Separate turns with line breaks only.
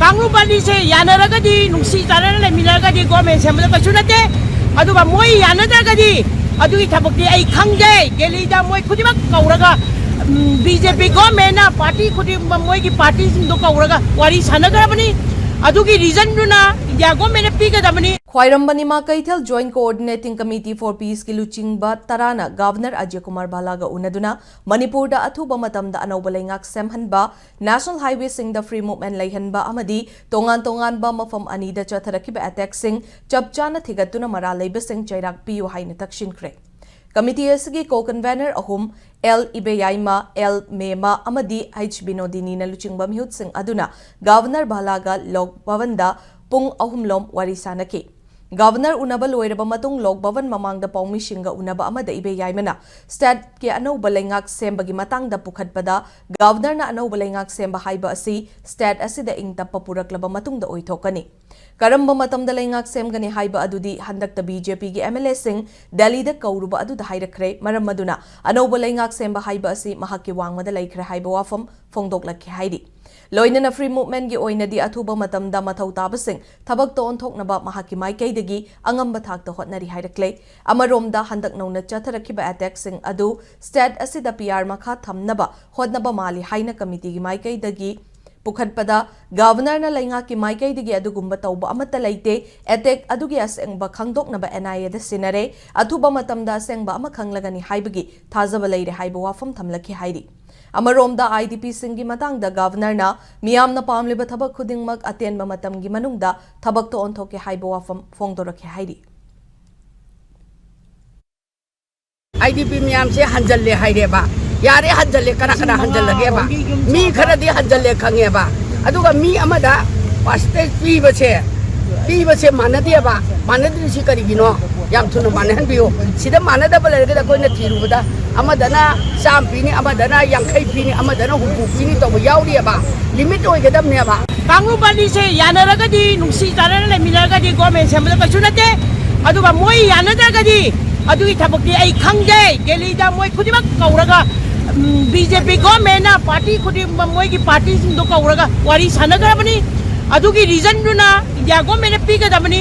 कांग्रुबानी से यानरगदी नुंसी तारना लेमिनरगदी गवर्नमेंट सेमबदा कछु नते अदुगा मोय यानदरगदी अदुगी थबकती आई खंगदे गेलीदा मोय खुदिमक कौरगा बीजेपी गवर्नमेंट पार्टी खुदी मोय की पार्टी सिंदो कौरगा वारी सानगरबनी अदुगी रीजन दुना इंडिया गवर्नमेंट पीगदबनी
ख्वाइरंबनीमा कैथल joint coordinating committee for peace की लुचिंगबा तराना गवर्नर अजय कुमार बालागा उनदुना मणिपुर दा अथुबा मतमदा अनौबा लेंगाक सेमहनबा नेशनल हाईवे सिंग दा फ्री मूवमेंट लेहनबा अमदी तोंगान तोंगानबा मफम अनीदा चथरकिबा अटैक सिंग चपचाना थिगतुना मरा लेबसिंग चैराक पियो हाइना तक्शिनख्रे कमिटी असगी को कन्वेनर अहुम एल इबेयाइमा एल मेमा अमदी एच बिनोदिनी न लुचिंगबा मिहुत सिंग अदुना गवर्नर बालागा लोक भवनदा पुंग अहुमलोम वारी सानकी गवर्नर उनब लोइरब मतुंग लोक भवन ममांगदा पौमिशिंगा उनब अमदा इबेयाइमना स्टेट के अनौबा लेंगाक सेंबगी मतंगदा पुखतपदा गवर्नरना अनौबा लेंगाक सेंबा हाइबा असि स्टेट असिदा इंगतप्पा पुरक्लबा मतुंगदा ओइथोकनी करम्बा मतमदा लेंगाक सेमगनी हाइबा अदुदी हंदक्ता बीजेपी की एमएलए सिंग दिल्लीदा कौरुबा अदुदा हाइरखरे मरम मदुना अनौबा लेंगाक सेंबा हाइबा असि महाकी वांगमदा लेखरे हाइबा वाफम फोंदोकलखि हाइदि लोइनना फ्री मूवमेंट की ओइनदी अथुबा मतमदा मथौ ताबसिंग थबक ओंथोकनबा महाकी माइकैदगी अंगंबा थाकता होटनरी हाइरक्ले अमरोमदा हंदक नौना चथरखिबा अटैक सिंग अदु स्टेट असिदा पीआर मखा थमनबा होटनबा माली हाइना कमिटी की माइकैदगी पुखतपदा गवर्नर लेंगा की माइकैदगी अदुगुंबा तौबा अमता लेते अटैक अदुगी असेंगबा खंगदोकनबा एनआईए दा सिनरे अथुबा मतमदा असेंगबा अमा खंगलगनी हाइबगी थाजबा लेरे हाइबा वाफम थमलखि हाइदि अमरोमदा आईडीपी सिंगी मतंगदा गवर्नरना मियामना पामलिबा थबक खुदिंगमक अतेनबा मतमगी मनुंगदा थबक तो ओंथोके हाइबा वाफम फोंदोरखे हाइदि
आईडीपी मियाम से हंजल्ले हाइरेबा यारे हंजल्ले कना कना हंजल्लगेबा मी खरदी हंजल्ले खंगेबा अदुगा मी अमदा पास्टेज पीबसे मानदेबा मानद्रिसि करिगिनो याम थुनो मानहनबियो सिदा मानदबा लेरगदा कोइना थिरुबदा अमदना चाम पीनी अमदना यांखै पीनी अमदना हुबु पीनी तो याउरिबा लिमिट ओइगदबनेबा
कांग्रुबानी से यानरगदी नुंसी तारना लेमिनरगदी गवर्नमेंट सेमबदा कछु नते अदुगा मोय यानदरगदी अदुगी थबकती आई खंगदे गेलीदा मोय खुदिमक कौरगा बीजेपी गवर्नमेंट पार्टी खुदी मोय की पार्टी सिंदो कौरगा वारी सानगरबनी अदुगी रीजन दुना इंडिया गवर्नमेंट पीगदबनी